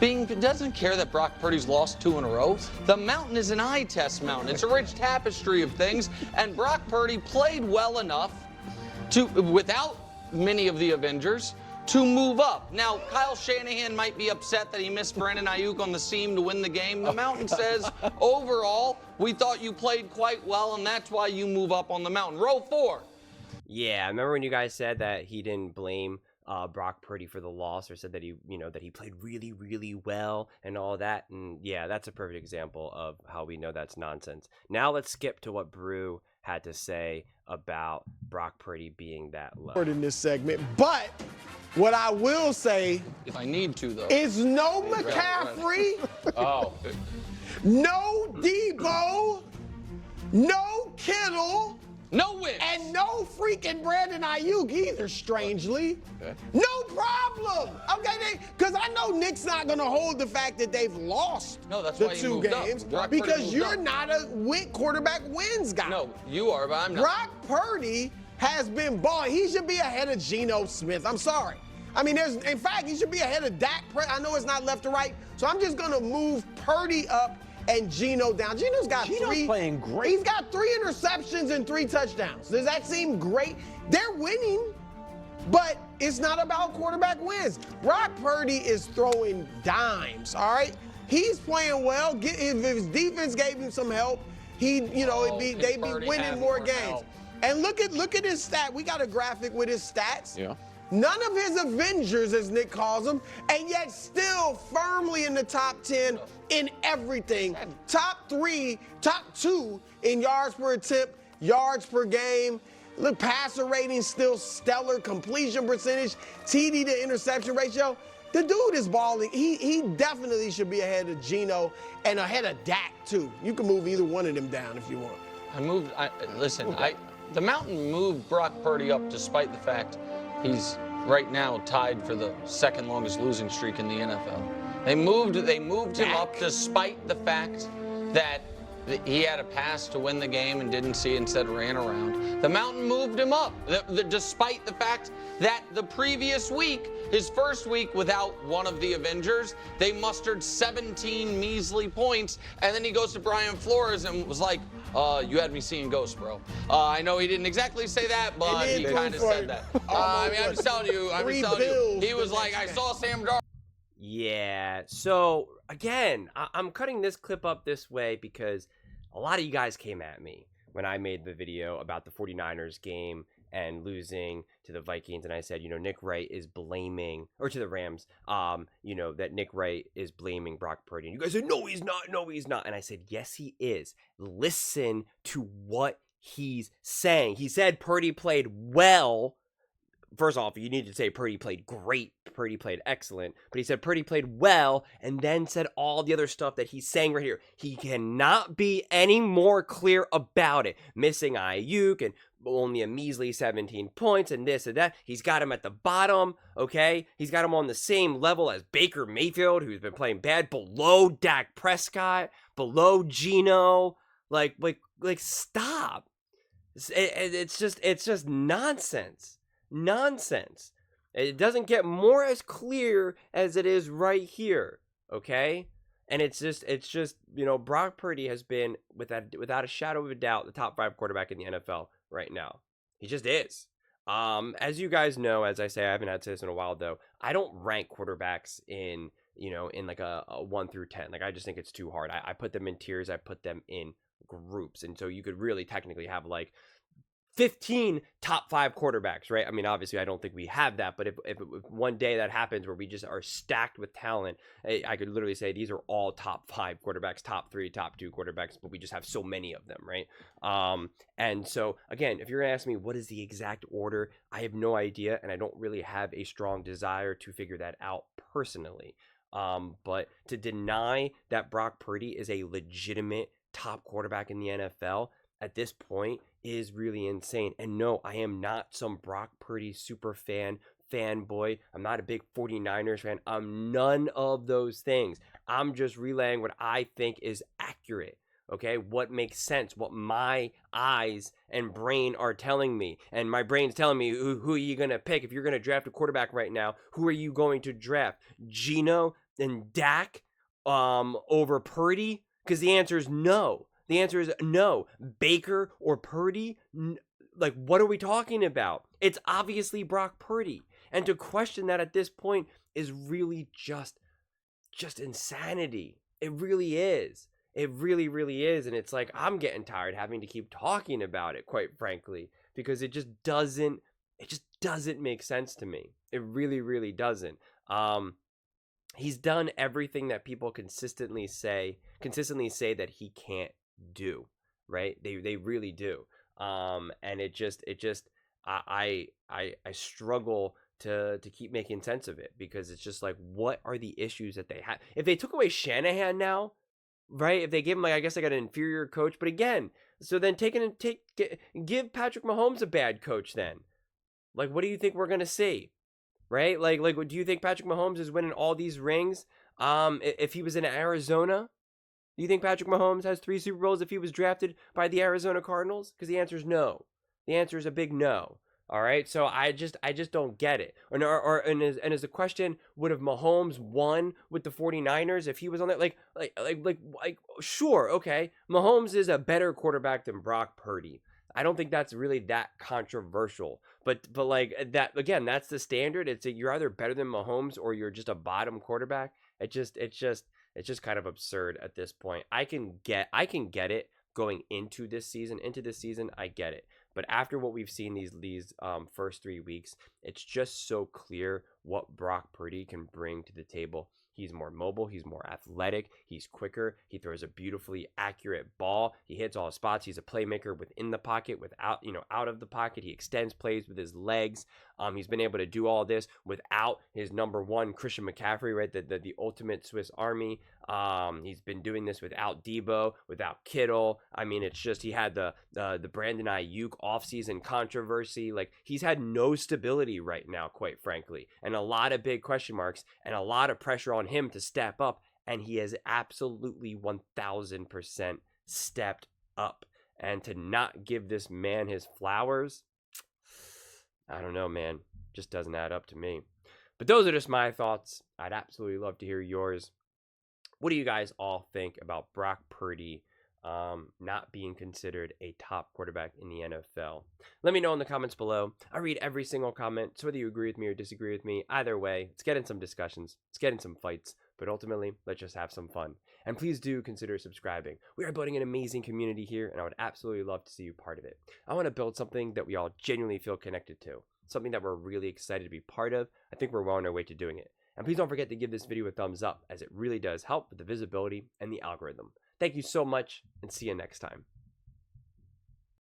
doesn't care that Brock Purdy's lost 2 in a row. The mountain is an eye test mountain. It's a rich tapestry of things, and Brock Purdy played well enough to, without many of the Avengers, to move up. Now, Kyle Shanahan might be upset that he missed Brandon Ayuk on the seam to win the game. The mountain says, overall, we thought you played quite well, and that's why you move up on the mountain. Row 4. Yeah, remember when you guys said that he didn't blame Brock Purdy for the loss, or said that he, that he played really, really well and all that? And yeah, that's a perfect example of how we know that's nonsense. Now let's skip to what Brew had to say about Brock Purdy being that low. In this segment, but what I will say, if I need to, though, is no McCaffrey, no Debo, no Kittle, no win, and no freaking Brandon Ayuk either, strangely. Okay. No problem. Okay, because I know Nick's not going to hold the fact that they've lost the 2 games because you're not a quarterback wins guy. No, you are, but I'm not. Brock Purdy has been balling. He should be ahead of Geno Smith. I'm sorry. I mean, in fact, he should be ahead of Dak. I know it's not left to right, so I'm just going to move Purdy up and Geno down. Geno's playing great. He's got 3 interceptions and 3 touchdowns. Does that seem great? They're winning, but it's not about quarterback wins. Brock Purdy is throwing dimes, all right? He's playing well. If his defense gave him some help, they'd be winning more games. And look at his stat. We got a graphic with his stats. Yeah. None of his Avengers, as Nick calls them, and yet still firmly in the top 10 in everything. Top 2 in yards per attempt, yards per game. Look, passer rating still stellar, completion percentage, TD to interception ratio. The dude is balling. He definitely should be ahead of Geno and ahead of Dak, too. You can move either one of them down if you want. The mountain moved Brock Purdy up despite the fact he's right now tied for the 2nd longest losing streak in the NFL. They moved him up despite the fact that he had a pass to win the game and didn't see it, instead ran around. The mountain moved him up despite the fact that the previous week, his first week without one of the Avengers, they mustered 17 measly points, and then he goes to Brian Flores and was like, you had me seeing ghosts, bro. I know he didn't exactly say that, but he kind of said that. I'm just telling you, he was like, I saw Sam Darnold. Yeah, so again, I'm cutting this clip up this way because a lot of you guys came at me when I made the video about the 49ers game and losing to the Vikings, and I said, Nick Wright is blaming, or to the Rams, that Nick Wright is blaming Brock Purdy. And you guys said, no, he's not. And I said, yes, he is. Listen to what he's saying. He said Purdy played well. First off, you need to say Purdy played great. Purdy played excellent. But he said Purdy played well, and then said all the other stuff that he's saying right here. He cannot be any more clear about it. Missing Ayuk and only a measly 17 points and this and that. He's got him at the bottom, okay? He's got him on the same level as Baker Mayfield, who's been playing bad, below Dak Prescott, below Geno. Like stop. It's just nonsense. Nonsense. It doesn't get more as clear as it is right here, okay? And it's just Brock Purdy has been, without a shadow of a doubt, the top 5 quarterback in the NFL right now. He just is. As you guys know, as I say, I haven't had to say this in a while though, I don't rank quarterbacks in like a 1 through 10. Like, I just think it's too hard. I put them in tiers. I put them in groups. And so you could really technically have like 15 top 5 quarterbacks, right? I mean, obviously, I don't think we have that, but if one day that happens where we just are stacked with talent, I could literally say these are all top 5 quarterbacks, top 3, top 2 quarterbacks, but we just have so many of them, right? And so, again, if you're gonna ask me what is the exact order, I have no idea, and I don't really have a strong desire to figure that out personally. But to deny that Brock Purdy is a legitimate top quarterback in the NFL at this point is really insane. And no, I am not some Brock Purdy super fanboy. I'm not a big 49ers fan. I'm none of those things. I'm just relaying what I think is accurate. Okay, what makes sense, what my eyes and brain are telling me. And my brain's telling me, who are you going to pick? If you're going to draft a quarterback right now, who are you going to draft? Geno, Dak over Purdy? Because the answer is no. The answer is no. Baker or Purdy? Like, what are we talking about? It's obviously Brock Purdy. And to question that at this point is really just insanity. It really is. It really, really is. And it's like, I'm getting tired having to keep talking about it, quite frankly, because it just doesn't make sense to me. It really, really doesn't. He's done everything that people consistently say that he can't do, right? They really do. And I struggle to keep making sense of it, because it's just like, what are the issues that they have? If they took away Shanahan now, right? If they give him, like, I guess they got an inferior coach, but again, so then give Patrick Mahomes a bad coach then. Like, what do you think we're gonna see? Right? Like, do you think Patrick Mahomes is winning all these rings? If he was in Arizona, do you think Patrick Mahomes has 3 Super Bowls if he was drafted by the Arizona Cardinals? Because the answer is no. The answer is a big no. All right, so I just don't get it. And as a question, would have Mahomes won with the 49ers if he was on that? Like, sure, okay. Mahomes is a better quarterback than Brock Purdy. I don't think that's really that controversial. But like that, again, that's the standard. It's that you're either better than Mahomes or you're just a bottom quarterback. It's just kind of absurd at this point. I can get it going into this season. I get it. But after what we've seen these first 3 weeks, it's just so clear what Brock Purdy can bring to the table. He's more mobile. He's more athletic. He's quicker. He throws a beautifully accurate ball. He hits all spots. He's a playmaker within the pocket, out of the pocket. He extends plays with his legs. He's been able to do all this without his number one, Christian McCaffrey, right? The ultimate Swiss Army. He's been doing this without Debo, without Kittle. I mean, it's just, he had the Brandon Ayuk offseason controversy. Like, he's had no stability right now, quite frankly, and a lot of big question marks and a lot of pressure on him to step up, and he has absolutely 1000% stepped up. And to not give this man his flowers, I don't know, man. Just doesn't add up to me. But those are just my thoughts. I'd absolutely love to hear yours. What do you guys all think about Brock Purdy not being considered a top quarterback in the NFL? Let me know in the comments below. I read every single comment, so whether you agree with me or disagree with me, either way, let's get in some discussions, let's get in some fights, but ultimately, let's just have some fun. And please do consider subscribing. We are building an amazing community here, and I would absolutely love to see you part of it. I want to build something that we all genuinely feel connected to, something that we're really excited to be part of. I think we're well on our way to doing it. And please don't forget to give this video a thumbs up, as it really does help with the visibility and the algorithm. Thank you so much, and see you next time.